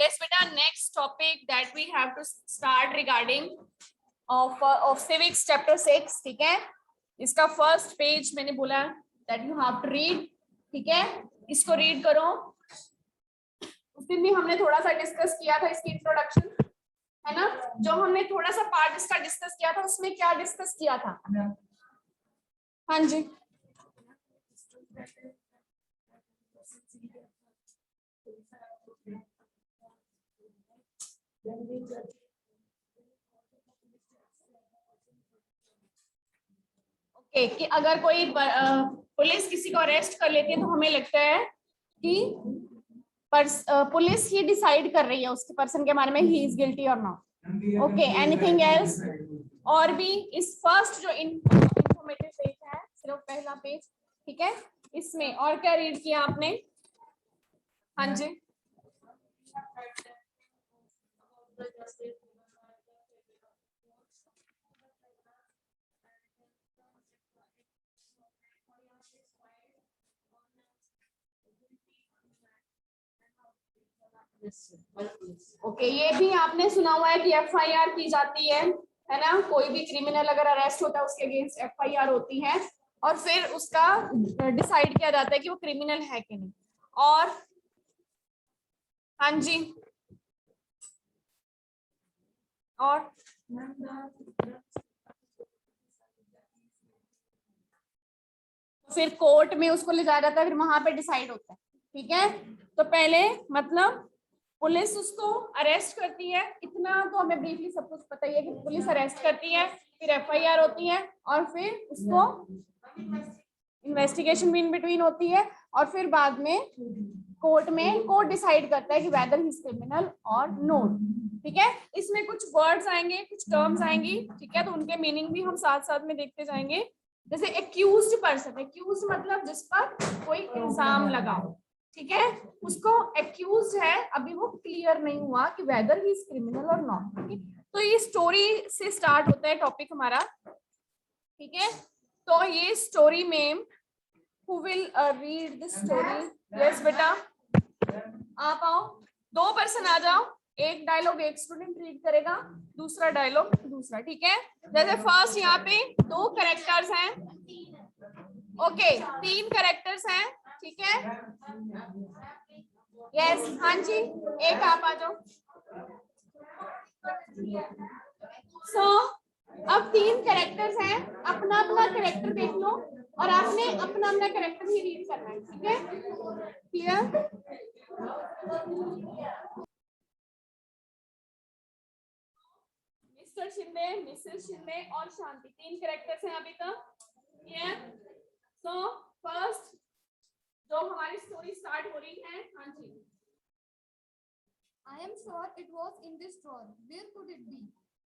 Yes, beta. Next topic that we have to start regarding of civics chapter 6. ठीक है, इसका first page मैंने बोला that you have to read. ठीक है, इसको रीड करो. उस दिन भी हमने थोड़ा सा डिस्कस किया था इसकी इंट्रोडक्शन, है ना. जो हमने थोड़ा सा पार्ट इसका डिस्कस किया था, उसमें क्या डिस्कस किया था? हाँ जी, ओके कि अगर कोई पुलिस किसी को अरेस्ट कर लेती है तो हमें लगता है कि पुलिस ही डिसाइड कर रही है उसके पर्सन के बारे में, ही इज गिल्टी और नॉट. Okay, anything else? और भी इस फर्स्ट जो इंफॉर्मेटिव पेज है, सिर्फ पहला पेज, ठीक है, इसमें और क्या रीड किया आपने? हाँ जी, ओके, ये भी आपने सुना हुआ है कि एफआईआर की जाती है ना. कोई भी क्रिमिनल अगर अरेस्ट होता है उसके अगेंस्ट एफआईआर होती है और फिर उसका डिसाइड किया जाता है कि वो क्रिमिनल है कि नहीं. और हाँ जी, और फिर कोर्ट में उसको ले जाया जाता है, फिर वहां पे डिसाइड होता है. ठीक है, तो पहले मतलब पुलिस उसको अरेस्ट करती है, इतना तो हमें ब्रीफली सब कुछ पता ही है कि पुलिस अरेस्ट करती है, फिर एफआईआर होती है और फिर उसको इन्वेस्टिगेशन भी इन बिटवीन होती है और फिर बाद में कोर्ट डिसाइड करता है कि वेदर ही इज क्रिमिनल और नॉट. ठीक है, इसमें कुछ वर्ड्स आएंगे, कुछ टर्म्स आएंगी. ठीक है, तो उनके मीनिंग भी हम साथ साथ में देखते जाएंगे. जैसे एक्यूज्ड पर्सन, एक्यूज्ड मतलब जिस पर कोई इल्जाम लगा हो. ठीक है, उसको एक्यूज है, अभी वो क्लियर नहीं हुआ कि वेदर ही इज क्रिमिनल और नॉट. तो ये स्टोरी से स्टार्ट होता है टॉपिक हमारा. ठीक है, तो ये स्टोरी में who will read this story? Yes बेटा, आप आओ, 2 पर्सन आ जाओ. एक डायलॉग एक स्टूडेंट रीड करेगा, दूसरा डायलॉग दूसरा. ठीक है, जैसे फर्स्ट यहाँ पे 2 कैरेक्टर्स हैं. ओके, 3 कैरेक्टर्स हैं. ठीक है, यस, हाँ जी, एक आप आ जाओ. सो अब 3 कैरेक्टर्स हैं, अपना अपना कैरेक्टर देख लो और आपने अपना अपना कैरेक्टर ही रीड करना है. ठीक है, clear? Mister Shinde, Mrs Shinde और शांति, 3 कैरेक्टर्स हैं अभी तक. क्लियर? सो फर्स्ट जो हमारी स्टोरी स्टार्ट हो रही है, हाँ जी. I am sure it was in this drawer. Where could it be?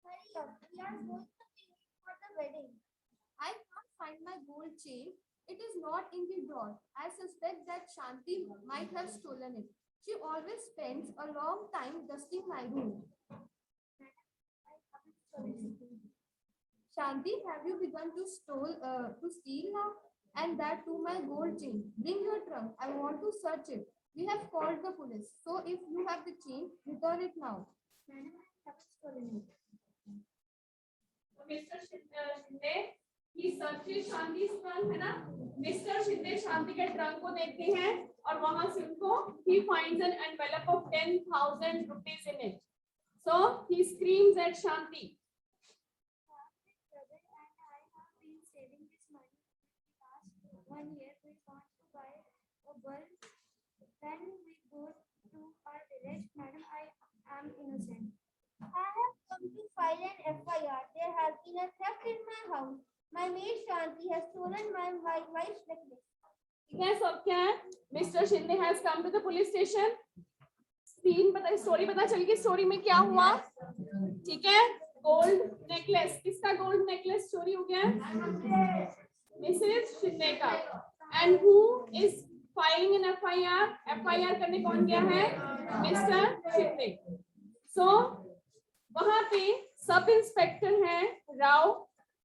Hurry up, we are going to pay for the wedding. I can't find my gold chain. It is not in the drawer. I suspect that Shanti might have stolen it. She always spends a long time dusting my room. Shanti, have you begun to steal now? And that too my gold chain. Bring your trunk. I want to search it. We have called the police. So if you have the chain, return it now. Madam, I have stolen it. Mister Shinde he searches Shanti trunk, है ना. Mister Shinde शांति के trunk को देखते हैं और वहां से उनको he finds an envelope of 10,000 rupees in it. So he screams at Shanti. Brother and I have been saving this money for the last 1 year. We want to buy a bulb. Then we go to our village. Madam, I am innocent. I have come to file an FIR. There has been a theft in my house. My maid Shanti has stolen my wife's necklace. ठीक है, सब क्या है? Mr Shinde has come to the police station. Scene पता, story पता चल गई. Story में क्या हुआ? ठीक है, गोल्ड नेकलेस, किसका गोल्ड नेकलेस चोरी हो गया? मिसेस शिंदे का. And who is filing in FIR? FIR करने कौन गया है? मिस्टर शिंदे. सो वहां पे सब इंस्पेक्टर हैं राव,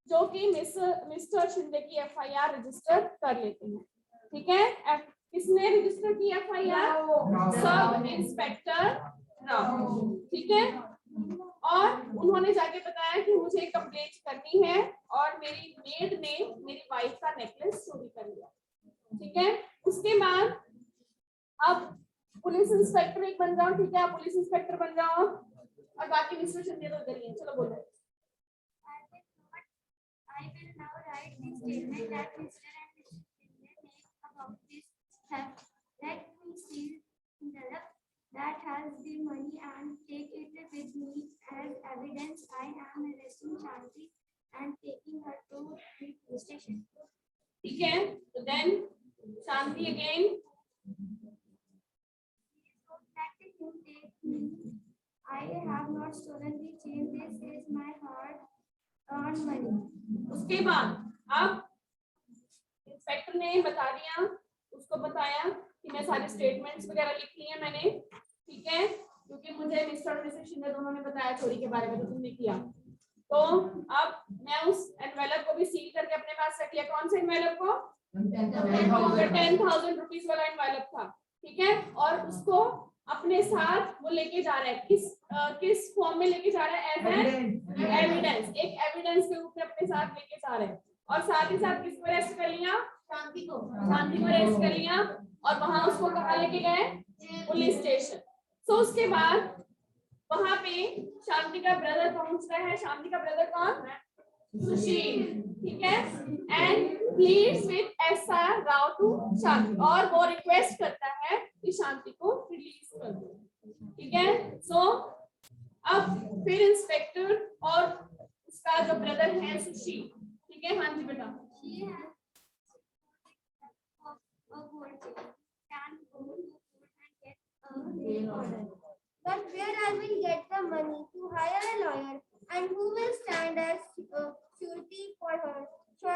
जो कि मिस्टर शिंदे की एफआईआर रजिस्टर कर लेते हैं. ठीक है, किसने रजिस्टर की एफआईआर? सब इंस्पेक्टर बताओ, ठीक है। और उन्होंने जाके बताया कि मुझे कंप्लेंट करनी है और मेरी मेड ने मेरी वाइफ का नेकलेस चोरी कर लिया, ठीक है। उसके बाद अब पुलिस इंस्पेक्टर एक बन जाओ, ठीक है, आप पुलिस इंस्पेक्टर बन जाओ और बाकी इंस्ट्रक्शन दे दो इधर ही। चलो बोलो। I will now write the statement that Mr. and Mrs. Shinde make about this theft. Let me seal envelope that has the money and take it with me as evidence. I am arresting Shanti and taking her to the police station. ठीक है, तो then Shanti again. I have not stolen the chain. This is my hard-earned money. उसके बाद अब inspector ने बता दिया, उसको बताया कि मैं सारे स्टेटमेंट्स वगैरह लिख ली है मैंने, ठीक है, क्योंकि मुझे मिस्टर और मिसेस शिंदे दोनों ने बताया चोरी के बारे में, तो तुमने किया। तो अब मैं उस एनवेलप को भी सील करके अपने पास रख लिया। कौन से एनवेलप को? 10,000 रुपीज वाला एनवेलप था, ठीक है। और उसको अपने साथ वो लेके जा रहा है, किस फॉर्म में लेके जा रहा है? एज एन एविडेंस, एक एविडेंस के रूप में अपने साथ लेके जा रहे हैं। और साथ ही साथ किसको अरेस्ट कर लिया? शांति को अरेस्ट कर लिया और वहां उसको कहाँ लेके गए? Police station. सो उसके बाद वहां पे शांति का ब्रदर पहुंचता है। शांति का ब्रदर कौन? सुशील, ठीक है। And pleads with SR Rao to Shanti, और वो रिक्वेस्ट करता है कि शांति को रिलीज कर दो, ठीक है। सो अब फिर इंस्पेक्टर और उसका जो ब्रदर है सुशील, ठीक है। हाँ जी बेटा। But where I will get the money to hire a lawyer, and who will stand as surety for her? You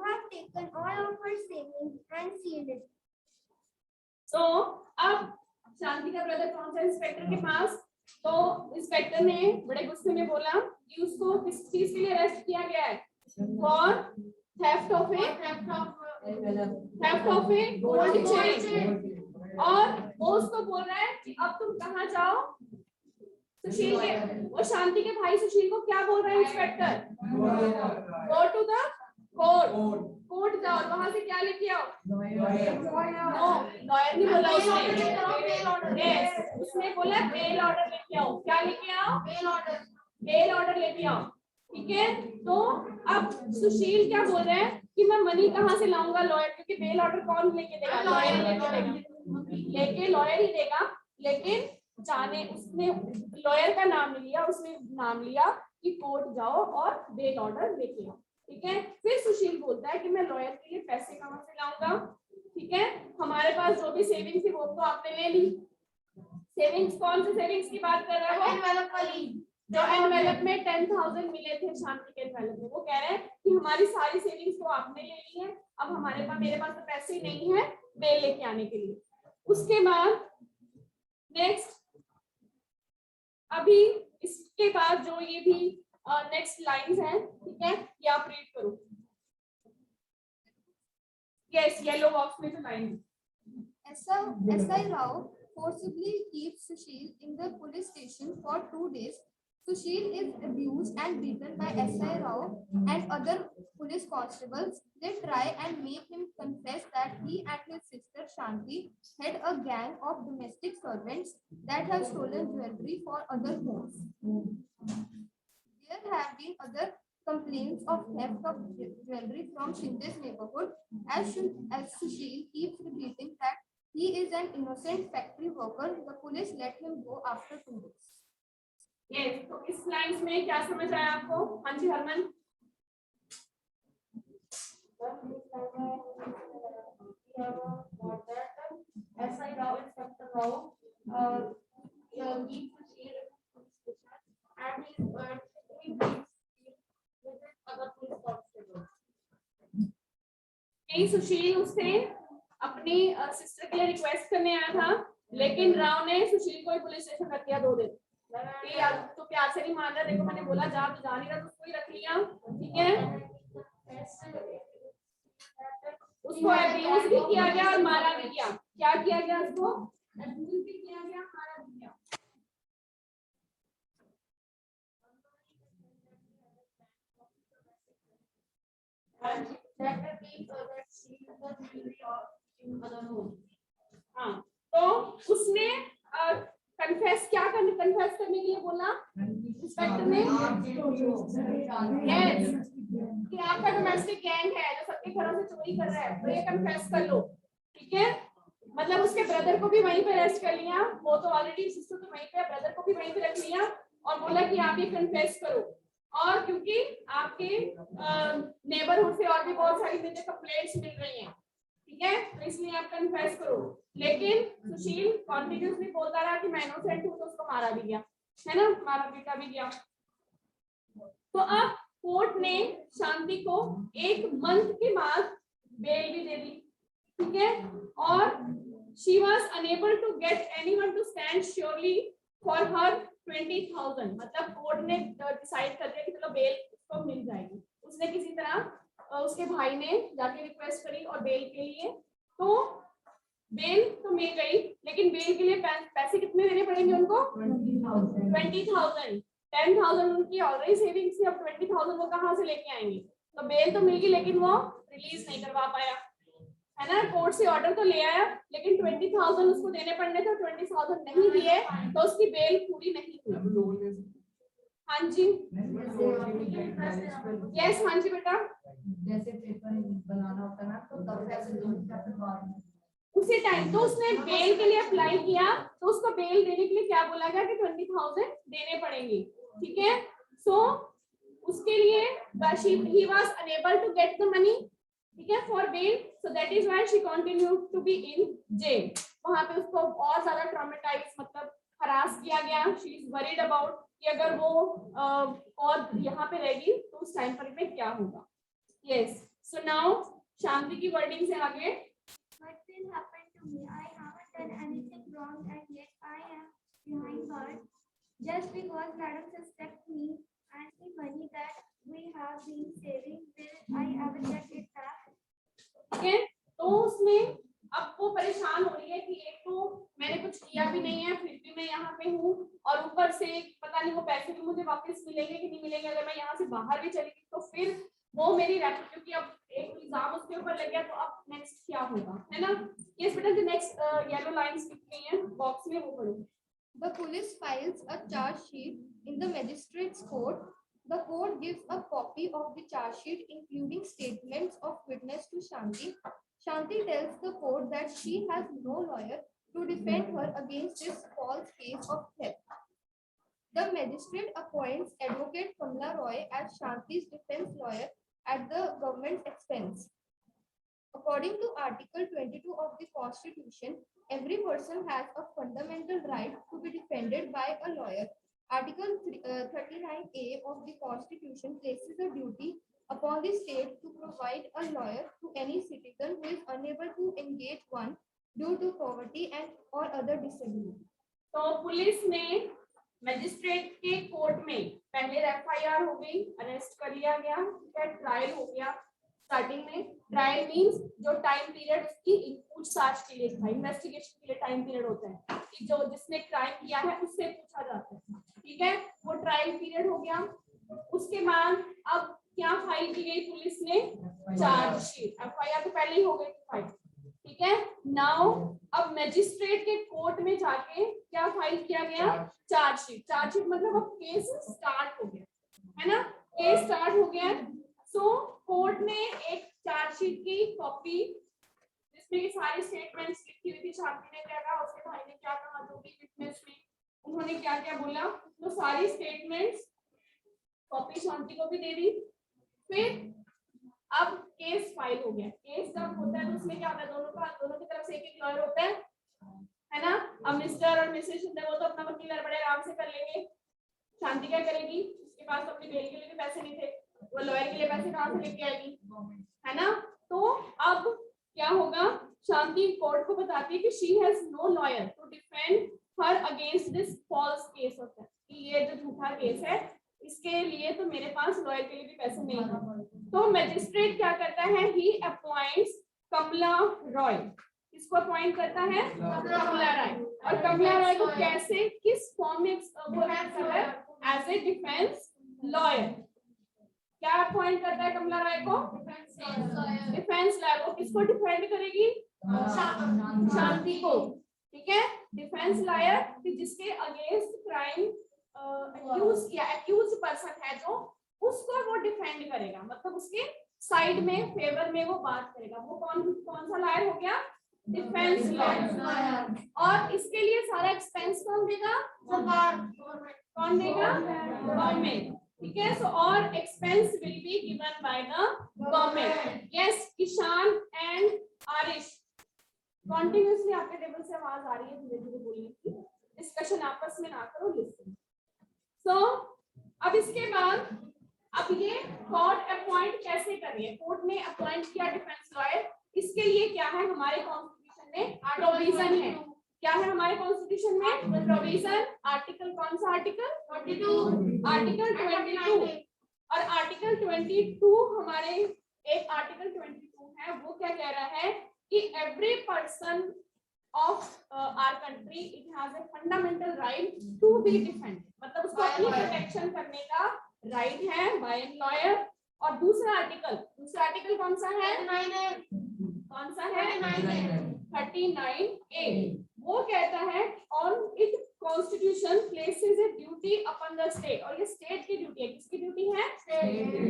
have taken all of her savings and sealed it. So अब शांति का brother पहुंचा है inspector के पास। तो inspector ने बड़े गुस्से में बोला कि उसको किस चीज के लिए अरेस्ट किया गया है? For theft of A gold chain. और वो उसको बोल रहा है कि अब तुम कहाँ जाओ? सुशील के, वो शांति के भाई सुशील को क्या बोल रहा है inspector? Go to the court जाओ, वहां से क्या लेके आओ? नो, लॉयर नहीं बोला उसने। उसने बोला बेल ऑर्डर लेके आओ। क्या लेके आओ? बेल ऑर्डर लेके आओ, ठीक है। तो अब सुशील क्या बोल रहा है कि मैं मनी कहाँ से लाऊंगा? लॉयर, क्योंकि बेल ऑर्डर कौन लेके देगा? लॉयर लेके लॉयर ही देगा। लेकिन जाने उसने लॉयर का नाम नहीं लिया, उसने नाम लिया कि कोर्ट जाओ और बेल ऑर्डर लेके आओ, ठीक है। फिर सुशील बोलता है कि मैं लॉयर के लिए पैसे कहाँ से लाऊंगा? ठीक है, हमारे पास जो भी सेविंग्स थी वो तो आपने ले ली। सेविंग्स, कौन सी सेविंग्स की बात कर रहा है? एनवेलप वाली, जो एनवेलप में 10,000 मिले थे शांति के एनवेलप में। वो कह रहे हैं कि हमारी सारी सेविंग्स तो आपने ले ली है, अब मेरे पास तो पैसे ही नहीं है बेल लेके आने के लिए। उसके बाद नेक्स्ट, अभी इसके बाद जो ये भी नेक्स्ट लाइंस हैं, ठीक है, ये आप रीड करो। यस, येलो बॉक्स में जो line SI Rao forcibly keeps Sushil in the police station for 2 days. Sushil is abused and beaten by SI Rao and other police constables. They try and make him confess that he and his sister Shanti had a gang of domestic servants that have stolen jewelry for other homes. There have been other complaints of theft of jewelry from Shinde's neighborhood, as Sushil keeps repeating that he is an innocent factory worker. The police let him go after 2 days. Yes, तो इस lines में क्या समझ आया आपको? हाँ जी Harman. SI Rao, Inspector Rao, keeps Sushil and he is other police constables. सुशील उससे अपनी सिस्टर के लिए रिक्वेस्ट करने आया था, लेकिन राव ने सुशील को ही पुलिस स्टेशन रख दिया 2 दिन। यार तो प्यार से नहीं मान रहा, देखो मैंने बोला जा, तो जा नहीं रहा, तो उसको ही रख लिया, ठीक है। उसको अब्यूज भी किया गया और मारा भी गया। क्या किया गया? उसको अब्यूज भी किया गया, मारा भी गया। हाँ, तो उसने कन्फेस करने के लिए बोला इंस्पेक्टर ने यस कि आपका डोमेस्टिक गैंग है जो सबके घरों से चोरी कर रहा है, तो ये कन्फेस कर लो, ठीक है। मतलब उसके ब्रदर को भी वहीं पे अरेस्ट कर लिया, वो तो ऑलरेडी सिस्टर तो वहीं पे, ब्रदर को भी वहीं पे रख लिया और बोला कि आप ये कन्फेस करो। और क्योंकि आपके नेबरहुड से और भी बहुत सारी मुझे कंप्लेंट्स मिल रही हैं, ठीक है, तो इसलिए आप कन्फेस करो। लेकिन सुशील कॉन्टिन्यूसली बोलता रहा कि मैं इनोसेंट हूं, तो उसको मारा भी गया, है ना, मारा पीटा भी गया। तो अब कोर्ट ने शांति को 1 मंथ के बाद बेल भी दे दी, ठीक है, और she was unable to get anyone to stand surely for her 20,000, मतलब कोर्ट ने डिसाइड कर दिया कि चलो बेल उसको मिल जाएगी। उसने किसी तरह उसके भाई ने जाके रिक्वेस्ट करी और बेल के लिए, तो बेल तो मिल गई, लेकिन बेल के लिए पैसे कितने देने पड़ेंगे उनको? 20,000। 10,000 उनकी ऑलरेडी सेविंग्स थी, अब 20,000 वो कहाँ से लेके आएंगे? तो बेल तो मिल गई, लेकिन वो रिलीज नहीं करवा पाया, है ना। कोर्ट से ऑर्डर तो ले आया, लेकिन 20,000 उसको देने पड़ने थे, 20,000 नहीं दिए, तो उसकी बेल पूरी नहीं हुई। हाँ जी, यस, हाँ जी बेटा, जैसे पेपर बनाना होता है ना, तो तब पैसे उसी टाइम तो उसने बेल के लिए अप्लाई किया, तो उसको बेल देने के लिए क्या बोला गया कि 20,000 देने पड़ेंगे, ठीक है। सो उसके लिए he was unable to get the money, ठीक है, for bail, so that is why she continued to be in jail। वहां पे उसको और ज्यादा ट्रॉमेटाइज मतलब हरास किया गया। she is worried about कि अगर वो और यहाँ पे रहेगी तो उस टाइम पर में क्या होगा। yes, so now शांति की वर्डिंग से आगे, What will happen to me? I haven't done anything wrong and yet I am behind bars. Just because madam suspects me and the money that we have been saving, will I ever get it back? ठीक है, तो उसमें अब वो परेशान हो रही है कि एक तो मैंने कुछ किया भी नहीं है, फिर भी मैं यहाँ पे हूँ, और ऊपर से पता नहीं वो पैसे भी मुझे वापस मिलेंगे कि नहीं मिलेंगे। अगर मैं यहाँ से बाहर भी चली गई तो फिर वो मेरी क्योंकि अब एक इल्जाम उसके ऊपर लग गया, तो अब नेक्स्ट क्या होगा, है ना। यस बेटा, जो नेक्स्ट येलो लाइंस लिखी गई हैं बॉक्स में, वो पढ़ो। The police files a charge sheet in the magistrate's court. The court gives a copy of the charge sheet, including statements of witness to Shanti. Shanti tells the court that she has no lawyer to defend her against this false case of theft. The magistrate appoints Advocate Kamla Roy as Shanti's defense lawyer at the government's expense. According to Article 22 of the Constitution, every person has a fundamental right to be defended by a lawyer. Article 39A of the Constitution places a duty upon the state to provide a lawyer to any citizen who is unable to engage one due to poverty and or other disability. तो police ने magistrate के court में पहले FIR हो गई, arrest कर लिया गया, ट्रायल हो गया। स्टार्टिंग में ट्रायल मींस जो टाइम पीरियड उसकी पूछताछ के लिए था, इन्वेस्टिगेशन के लिए टाइम पीरियड होता है कि जो जिसने क्राइम किया है उससे पूछा जाता है, ठीक है, वो ट्रायल पीरियड हो गया। उसके बाद अब क्या फाइल की गई पुलिस ने? चार्जशीट। एफआईआर तो पहले ही हो गई फाइल, ठीक है। नाउ अब मजिस्ट्रेट के कोर्ट में जाके क्या फाइल किया गया? चार्जशीट। चार्जशीट मतलब अब केस स्टार्ट हो गया, है ना, केस स्टार्ट हो गया। सो कोर्ट ने एक चार्जशीट की कॉपी जिसमें ये सारी स्टेटमेंट्स लिखी हुई थी, शांति ने क्या कहा, उसके भाई ने क्या कहा, जो भी विटनेस में उन्होंने क्या क्या बोला, तो सारी स्टेटमेंट्स कॉपी शांति को भी दे दी। फिर अब केस फाइल हो गया। केस जब होता है तो उसमें क्या होता है, दोनों की तरफ से एक लॉयर होता है ना। अब मिस्टर और मिसेस वो तो अपना वकील बड़े आराम से कर लेंगे। शांति क्या करेगी, उसके पास तो अपनी बेल के लिए भी पैसे नहीं थे, वो लॉयर के लिए पैसे कहाँ से लेके आएगी, है ना। तो अब क्या होगा, शांति कोर्ट को बताती है कि she has no lawyer to defend her against this false case of that, कि ये जो झूठा केस है इसके लिए तो मेरे पास लॉयर के लिए भी पैसे नहीं है। तो मैजिस्ट्रेट क्या करता है, ही अपॉइंट्स कमला रॉय। किसको अपॉइंट करता है? कमला रॉय। और कमला रॉय को कैसे, किस फॉर्म में वो एक्ट कर रहा है? As a defence lawyer. क्या अपॉइंट करता है कमला राय को? Defence lawyer. वो किसको डिफेंड करेगी? शांति को। ठीक है, डिफेंस लॉयर कि जिसके अगेंस्ट क्राइम एक्यूज या एक्यूज पर्सन है जो, उसको वो डिफेंड करेगा, मतलब उसके साइड में फेवर में वो बात करेगा। वो कौन सा लॉयर हो गया? Defence lawyer. और इसके लिए सारा एक्सपेंस कौन देगा? कौन देगा? गवर्नमेंट। ठीक है, सो और expense will be given by the government. Yes Kishan and Aarish, continuously आपके टेबल से आवाज आ रही है, धीरे धीरे बोलने की, डिस्कशन आपस में ना करो, लिसन। सो अब इसके बाद अब ये कोर्ट अपॉइंट कैसे करिए? कोर्ट ने अपॉइंट किया डिफेंस लॉयर, इसके लिए क्या है हमारे कॉन्स्टिट्यूशन में प्रोविजन है। क्या है हमारे कॉन्स्टिट्यूशन में प्रोविजन? आर्टिकल कौन सा? Article 22, article 22। और आर्टिकल 22 हमारे एक आर्टिकल 22 है, वो क्या कह रहा है कि every person of our country it has a fundamental right to be defend, मतलब उसको अपनी प्रोटेक्शन करने का राइट है बाय एन लॉयर। और दूसरा आर्टिकल कौन सा है? कौन सा है? 39A। वो कहता है on it constitution places a duty upon the state, और ये स्टेट की ड्यूटी है। किसकी ड्यूटी है?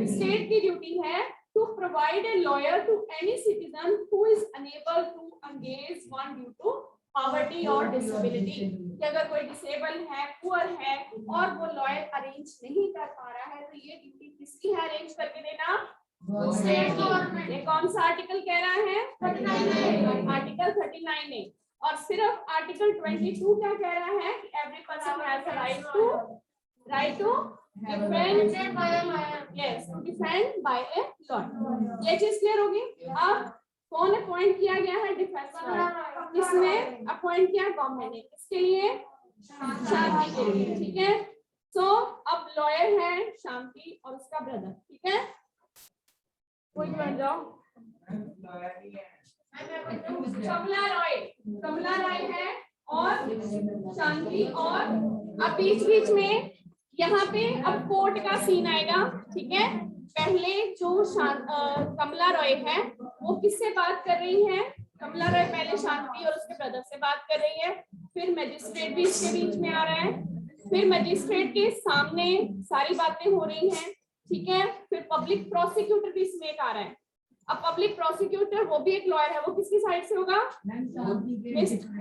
स्टेट की ड्यूटी है to provide a lawyer to any citizen who is unable to engage one due to poverty or disability। कि अगर कोई डिसेबल है, पुअर है और वो लॉयर अरेंज नहीं कर पा रहा है, तो ये ड्यूटी किसकी है अरेंज करके देना? State government. ये कौन सा आर्टिकल कह रहा है? 39A, article 39A। और सिर्फ आर्टिकल 22 क्या कह रहा है कि every person has a right to defend by a lawyer। Yes, to defend by a lawyer। ये चीज क्लियर होगी। अब कौन अपॉइंट किया गया है? Defence lawyer. किसने अपॉइंट किया? गवर्नमेंट ने। इसके लिए शांति के लिए। ठीक है, सो अब लॉयर है शांति और उसका ब्रदर। ठीक है, कोई बन जाओ। कमला रॉय है और शांति, और अब बीच बीच में यहाँ पे अब कोर्ट का सीन आएगा। ठीक है, पहले जो कमला रॉय है वो किससे बात कर रही है? कमला रॉय पहले शांति और उसके ब्रदर से बात कर रही है, फिर मजिस्ट्रेट भी इसके बीच में आ रहा है, फिर मजिस्ट्रेट के सामने सारी बातें हो रही हैं। ठीक है, फिर पब्लिक प्रोसिक्यूटर भी इसमें आ रहा है। अब पब्लिक प्रोसिक्यूटर वो भी एक लॉयर है, वो किसकी साइड से होगा?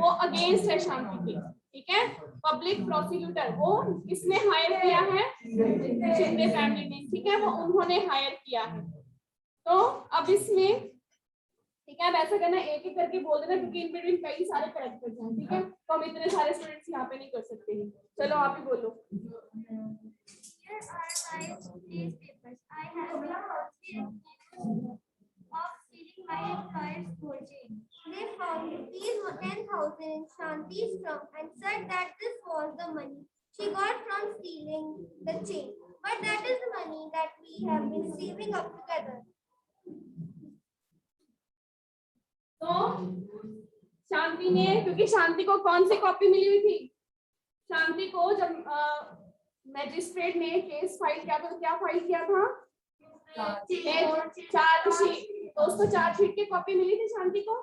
वो अगेंस्ट है शांति के। ठीक है, पब्लिक प्रोसिक्यूटर वो किसने हायर किया है? शिंदे फैमिली ने। ठीक है, वो उन्होंने हायर किया है। तो अब इसमें ठीक है, अब ऐसा करना एक एक करके बोल देना, क्योंकि इन बिटवीन कई सारे कैरेक्टर्स हैं। ठीक है, तो हम इतने सारे स्टूडेंट्स यहाँ पे नहीं कर सकते हैं। चलो आप ही बोलो। Here are my newspapers. I have been accused of stealing my employer's gold chain. They found rupees 10,000 in Shanti's trunk and said that this was the money she got from stealing the chain. But that is the money that we have been saving up together. तो शांति ने, क्योंकि शांति को कौन सी copy मिली हुई थी? शांति को जब magistrate ने केस फाइल किया था, तो क्या फाइल किया था? चार्जशीट। तो उसको चार्जशीट की कॉपी मिली थी शांति को,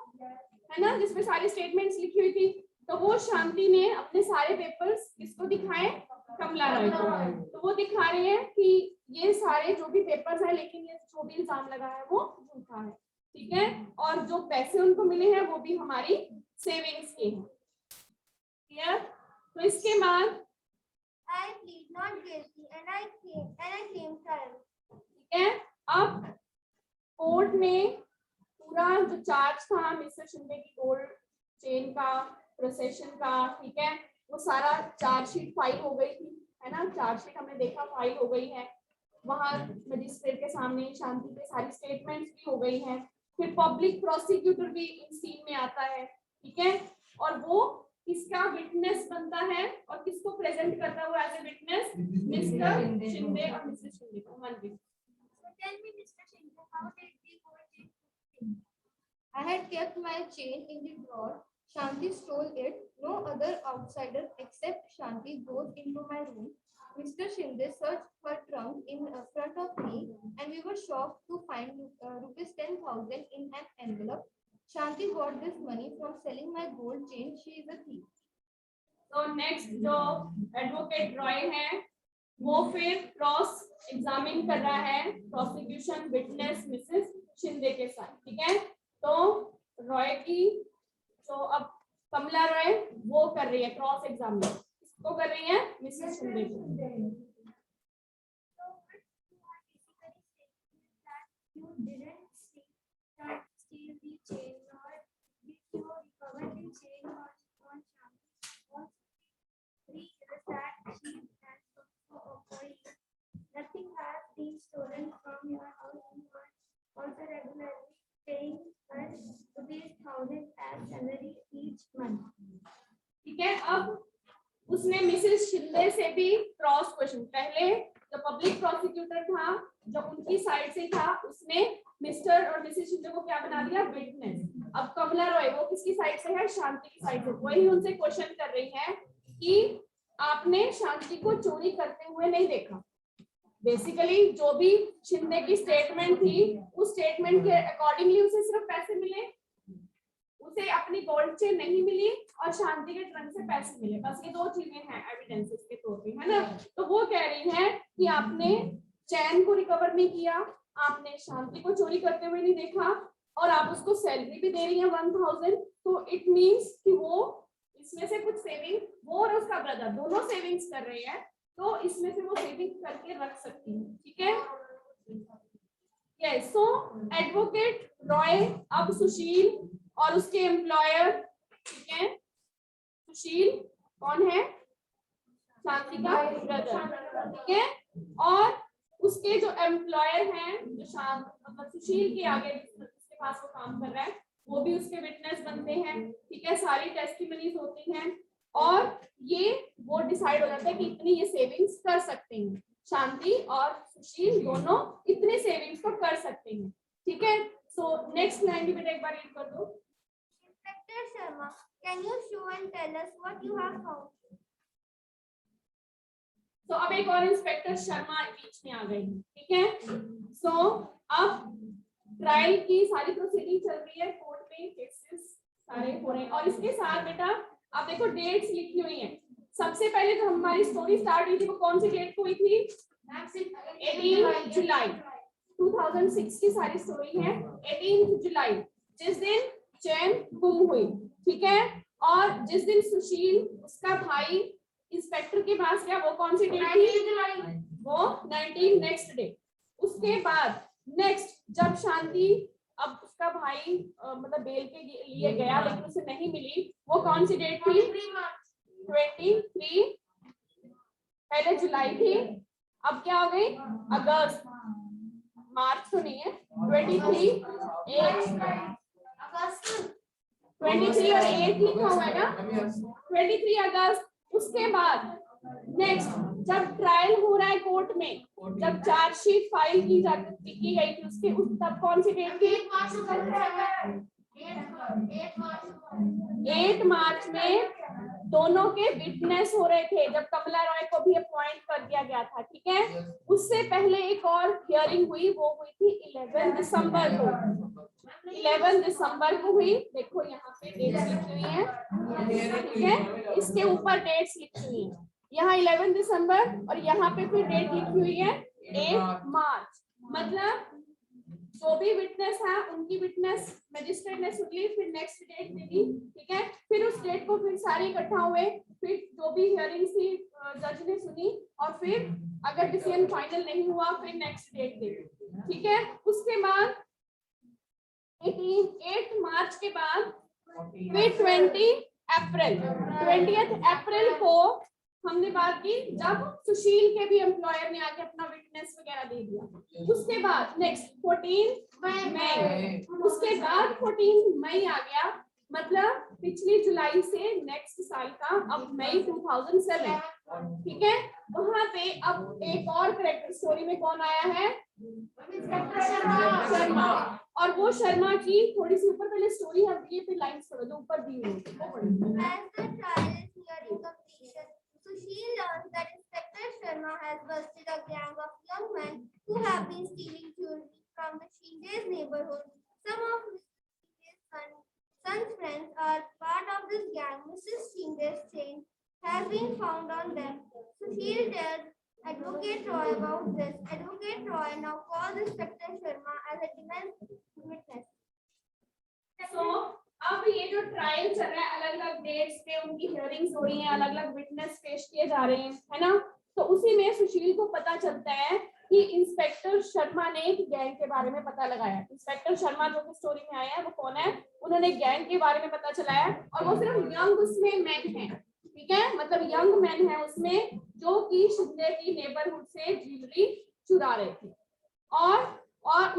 है ना, जिसमें सारी स्टेटमेंट्स लिखी हुई थी। तो वो शांति ने अपने सारे पेपर्स किसको दिखाए? कमला रॉय को। तो वो दिखा रहे हैं कि ये सारे जो भी पेपर्स हैं, लेकिन ये जो भी इल्जाम लगा है वो झूठा है। ठीक है, और जो पैसे उनको मिले हैं वो भी हमारी सेविंग्स के हैं। क्लियर? तो इसके बाद I plead not guilty and I claim trial. ठीक है, अब कोर्ट ने पूरा जो चार्ज था मिस्टर शिंदे की गोल्ड चेन का, प्रोसेशन का, ठीक है, वो सारा चार्जशीट फाइल हो गई थी, है ना। चार्जशीट हमने देखा फाइल हो गई है, वहां मजिस्ट्रेट के सामने शांति पे सारी स्टेटमेंट्स भी हो गई हैं। फिर पब्लिक प्रोसिक्यूटर भी इन सीन में आता है। ठीक है, और वो किसका विटनेस बनता है और किसको प्रेजेंट करता है वो as a witness? Mr Shinde और मिसेस शिंदे को। Mandeep, So tell me, Mr. Shinde, how did the gold chain? I had kept my chain in the drawer Shanti stole it. No other outsider except Shanti goes into my room. Mr. Shinde searched her trunk in front of me, and we were shocked to find rupees 10,000 in an envelope. Shanti got this money from selling my gold chain. She is a thief. तो next जो advocate Roy है वो फिर cross examine कर रहा है prosecution witness Mrs Shinde के साथ, ठीक है। तो रॉय की तो अब कमला रॉय वो कर रही है क्रॉस एग्जामिन, किसको कर रही है? मिसेस शिंदे को। You didn't steal the chain, nor did you recover the chain on Shanti. 3 years that she has for you. Nothing has been stolen from your house. You are also regularly paying her ₹1,000 as salary each month. ठीक है। अब उसने Mrs Shinde से भी cross question, पहले जो public prosecutor था जो उनकी साइड से था उसने मिस्टर और मिसेस शिंदे को क्या बना दिया? विटनेस। अब कमला रॉय वो किसकी साइड से है? शांति की साइड से। वही उनसे क्वेश्चन कर रही है कि आपने शांति को चोरी करते हुए नहीं देखा। बेसिकली जो भी शिंदे की स्टेटमेंट थी उस स्टेटमेंट के अकॉर्डिंगली उसे सिर्फ पैसे मिले, उसे अपनी गोल्ड चेन नहीं मिली और शांति के ट्रंक से पैसे मिले, बस ये 2 चीजें हैं एविडेंसेस के तौर पे, है ना। तो वो कह रही है कि आपने चैन को रिकवर नहीं किया, आपने शांति को चोरी करते हुए नहीं देखा और आप उसको सैलरी भी दे रही हैं 1000, तो इट मींस कि वो इसमें से कुछ सेविंग, वो और उसका ब्रदर दोनों सेविंग्स कर रहे हैं, तो इसमें से वो सेविंग करके रख सकती है, ठीक है। यस, सो एडवोकेट रॉय अब सुशील और उसके एम्प्लॉयर, ठीक है, सुशील कौन है? शांति का ब्रदर, ठीक है, और उसके जो एम्प्लॉयर हैं जो मतलब सुशील के आगे जिसके पास वो काम कर रहा है वो भी उसके विटनेस बनते हैं, ठीक है। सारी टेस्टिमनीज होती हैं और ये वो डिसाइड हो जाता है कि इतनी ये सेविंग्स कर सकते हैं, शांति और सुशील दोनों इतने सेविंग्स को कर सकते हैं, ठीक है। सो नेक्स्ट लाइन भी बेटा एक बार रीड कर दो। Inspector Sharma, can you show and tell us what you have found? तो अब एक और इंस्पेक्टर शर्मा बीच में आ गई, ठीक है। सो अब ट्रायल की सारी प्रोसीडिंग चल रही है, कोर्ट में केसेस सारे हो रहे हैं और इसके साथ बेटा आप देखो डेट्स लिखी हुई हैं। सबसे पहले जो हमारी स्टोरी स्टार्ट हुई थी वो कौन सी डेट को हुई थी? 18 जुलाई 2006 की सारी स्टोरी है। 18 जुलाई जिस दिन चैन गुम हुई, ठीक है, और जिस दिन सुशील उसका भाई इंस्पेक्टर के पास गया वो कौन सी डेट थी? वो 19 नेक्स्ट डे। उसके बाद नेक्स्ट जब शांति अब उसका भाई मतलब बेल के लिए गया लेकिन उसे नहीं मिली, वो कौन सी डेट थी? 23 पहले जुलाई थी, अब क्या हो गई? अगस्त, मार्च तो नहीं है, 23 और 8 लिखा हुआ है ना, 23 अगस्त। उसके बाद नेक्स्ट जब ट्रायल हो रहा है कोर्ट में, जब चार्जशीट फाइल की गई थी उसकी तब कौन सी डेट थी? 8 मार्च में दोनों के विटनेस हो रहे थे जब कमला रॉय को भी अपॉइंट कर दिया गया था, ठीक है। उससे पहले एक और हियरिंग हुई, वो हुई थी 11 दिसंबर को। 11 दिसंबर को हुई, देखो यहाँ पे डेट्स लिखी हुई है, ठीक है, इसके ऊपर डेट्स लिखी हुई है, यहाँ 11 दिसंबर और यहाँ पे फिर डेट लिखी हुई है 8 मार्च। मतलब जो भी विटनेस है उनकी विटनेस मजिस्ट्रेट ने सुन ली, फिर नेक्स्ट डेट दे दी, ठीक है। फिर उस डेट को फिर सारे इकट्ठा हुए, फिर जो भी हियरिंग थी जज ने सुनी और फिर अगर डिसीजन फाइनल नहीं हुआ फिर नेक्स्ट डेट दे दी, ठीक है। उसके बाद 8 मार्च के बाद फिर 20 अप्रैल को हमने बात की जब सुशील के भी एम्प्लॉयर ने आके अपना विटनेस वगैरह दे दिया। उसके बाद नेक्स्ट 14 मई, उसके बाद 14 मई आ गया, मतलब पिछली जुलाई से नेक्स्ट साल का अब मई 2007, ठीक है। वहां पे अब एक और कैरेक्टर स्टोरी में कौन आया है? शर्मा। और वो शर्मा की थोड़ी सी ऊपर पहले स्टोरी है, ये फिर लाइंस पढ़ो जो ऊपर दी हुई है वो पढ़ो। As the trial is nearing completion, Sushil learns that Inspector Sharma has busted a gang of young men who have been stealing jewelry from the Shinde's neighborhood. Some of Shinde's son's friends are part of this gang. Mrs. Shinde's chain has been found on them. Sushil tells Advocate Roy about this. Advocate Roy now calls Inspector Sharma as a defense witness. So, अब ये जो trial चल रहा है, अलग अलग dates पे उनकी हियरिंग्स हो रही हैं, अलग अलग विटनेस पेश किए जा रहे हैं, है ना। तो उसी में सुशील को पता चलता है कि इंस्पेक्टर शर्मा ने एक गैंग के बारे में पता लगाया। इंस्पेक्टर शर्मा जो स्टोरी में आया है वो कौन है, उन्होंने गैंग के बारे में पता चलाया और वो सिर्फ यंग उसमें मैन है, ठीक है, मतलब यंग मैन है उसमें जो कि शिंदे की नेबरहुड से ज्वेलरी चुरा रहे थे और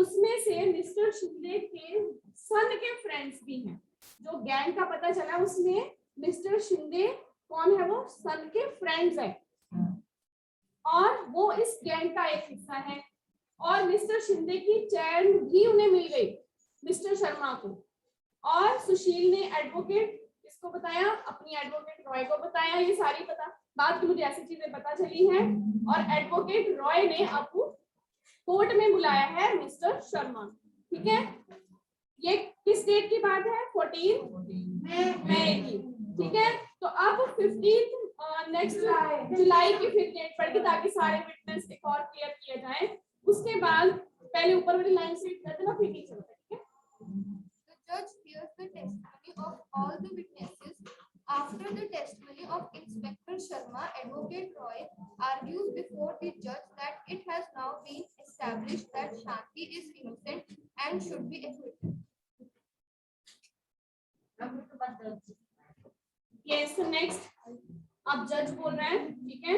उसमें से मिस्टर शिंदे के सन के फ्रेंड्स भी हैं। जो गैंग का पता चला उसमें मिस्टर शिंदे कौन है, वो सन के फ्रेंड्स हैं और वो इस गैंग का एक हिस्सा है। और मिस्टर शिंदे की चैन भी उन्हें मिल गई मिस्टर शर्मा को। और सुशील ने एडवोकेट इसको बताया, अपनी एडवोकेट रॉय को बताया, ये सारी बात मुझे ऐसी चीजें पता चली हैं। और एडवोकेट रॉय ने अब कोर्ट में बुलाया है मिस्टर शर्मा, ठीक है। ये किस डेट की बात है, 14 मई की, ठीक है। तो अब 15 नेक्स्ट जुलाई की फिर डेट पड़ेगी ताकि सारे विटनेस एक और क्लियर किए जाए। उसके बाद पहले ऊपर वाली लाइन से करते ना, फिर नीचे होता है, The judge hears the testimony of all the witnesses. After the testimony of Inspector Sharma, Advocate Roy argues before the judge that it has now been established that Shanti is innocent and should be acquitted. Yes, so next अब जज बोल रहे हैं, ठीक है।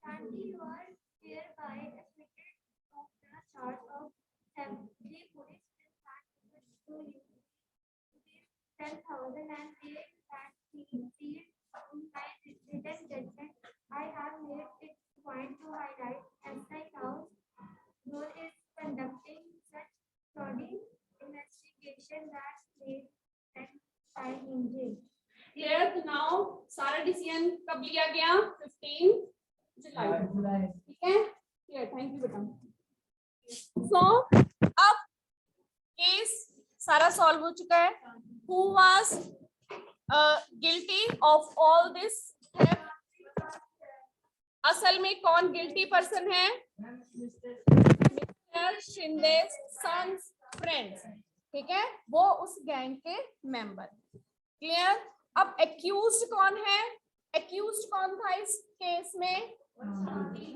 Shanti was hereby acquitted of the charge of 70 police will 10,000 and paid and sealed in my written judgment. I have made it point to highlight SI House role is conducting such thorough investigation that made time in jail. Clear. तो now सारा decision कब लिया गया, 15 जुलाई, ठीक है। Clear, thank you बेटा। सो अब case सारा सॉल्व हो चुका है। Who was guilty of all this theft, असल में कौन गिल्टी पर्सन है, मिस्टर शिंदे सन्स फ्रेंड्स, ठीक है, वो उस गैंग के मेंबर। क्लियर। अब एक्यूज्ड कौन है, एक्यूज्ड कौन था इस केस में,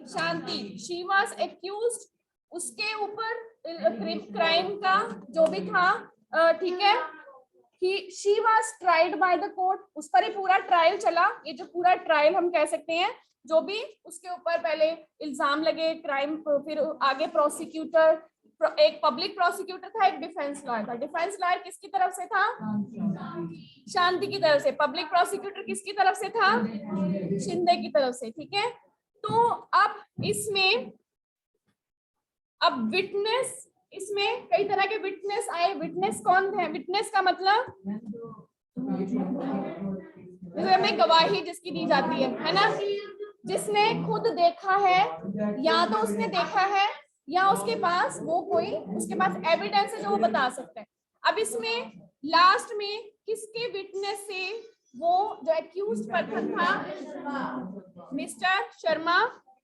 शांति। शी वाज एक्यूज्ड, उसके ऊपर क्राइम का जो भी था, ठीक है, she was tried by the court, उस पर ही पूरा ट्रायल चला। ये जो पूरा ट्रायल हम कह सकते हैं, जो भी उसके ऊपर पहले इल्जाम लगे क्राइम, फिर आगे प्रोसिक्यूटर, एक पब्लिक प्रोसिक्यूटर था, एक डिफेंस लॉयर था। डिफेंस लॉयर किसकी तरफ से था, शांति की तरफ से। पब्लिक प्रोसिक्यूटर किसकी तरफ से था, शिंदे की तरफ से, ठीक है। तो अब इसमें अब विटनेस, इसमें कई तरह के विटनेस आए। विटनेस कौन थे, विटनेस का मतलब जैसे हमें गवाही जिसकी दी जाती है ना, जिसने खुद देखा है, या तो उसने देखा है या उसके पास वो कोई उसके पास एविडेंस है जो वो बता सकता है। अब इसमें लास्ट में किसके विटनेस से वो जो एक्यूज्ड पर्सन था मिस्टर शर्मा,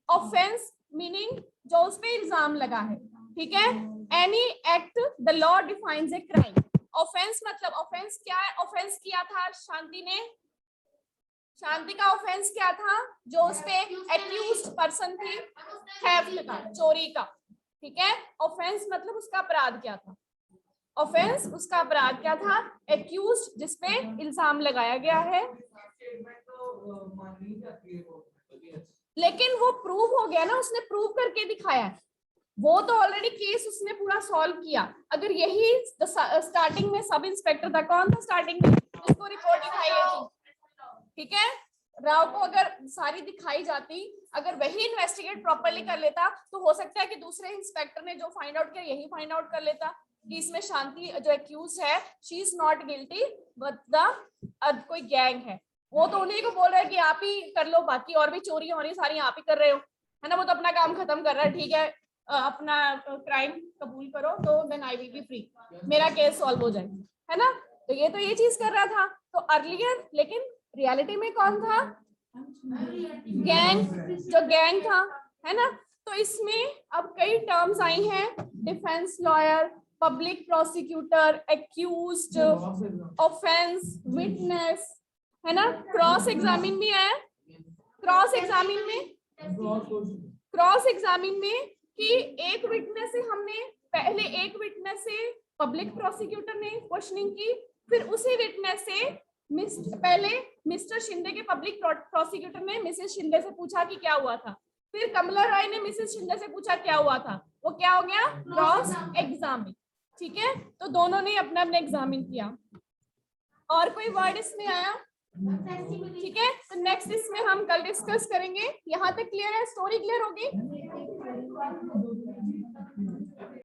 ऑफेंस मीनिंग जो उस पे इल्जाम लगा है, ठीक है। Any act the law defines a crime. Offence मतलब ऑफेंस क्या है, ऑफेंस किया था शांति ने, शांति का ऑफेंस क्या था, जो उस पे एक्यूज्ड पर्सन थी, थेफ्ट का, चोरी का, ठीक है। ऑफेंस मतलब उसका अपराध क्या था, ऑफेंस उसका अपराध क्या था, एक्यूज्ड जिसपे इल्जाम लगाया गया है। लेकिन वो प्रूव हो गया ना, उसने प्रूव करके दिखाया, वो तो ऑलरेडी केस उसने पूरा सॉल्व किया। अगर यही स्टार्टिंग में सब इंस्पेक्टर था, कौन था स्टार्टिंग में जिसको रिपोर्ट दिखाई थी, ठीक है, राव को अगर सारी दिखाई जाती, अगर वही इन्वेस्टिगेट प्रॉपर्ली कर लेता, तो हो सकता है कि दूसरे इंस्पेक्टर ने जो फाइंड आउट किया यही फाइंड आउट कर लेता। कि इसमें शांति जो एक्यूज है she is not guilty but the कोई गैंग है, वो तो उन्हीं को बोल रहा है कि आप ही कर लो, बाकी और भी चोरी हो रही सारी आप ही कर रहे हो, है ना, वो तो अपना काम खत्म कर रहा है, ठीक है, अपना क्राइम कबूल करो तो then I will be free, मेरा केस सॉल्व हो जाए, है ना। तो ये चीज कर रहा था। तो अर्लियर लेकिन रियलिटी में कौन था, गैंग, जो गैंग था, है ना। तो इसमें अब कई टर्म्स आई हैं, defence lawyer, public prosecutor, accused, offence, witness, है ना, क्रॉस एग्जामिन भी है, क्रॉस एग्जामिन में कि एक विटनेस से हमने पहले एक विटनेस से पब्लिक प्रोसिक्यूटर ने क्वेश्चनिंग की, फिर उसी विटनेस से पहले मिस्टर शिंदे के पब्लिक प्रोसिक्यूटर ने मिसेस शिंदे से पूछा कि क्या हुआ था, फिर कमला राय ने मिसेस शिंदे से पूछा क्या हुआ था, वो क्या हो गया, क्रॉस एग्जामिन, ठीक है। तो दोनों ने अपना अपना एग्जामिन किया। और कोई वर्ड इसमें आया, ठीक है। तो नेक्स्ट इसमें हम कल डिस्कस करेंगे। यहाँ तक क्लियर है, स्टोरी क्लियर होगी।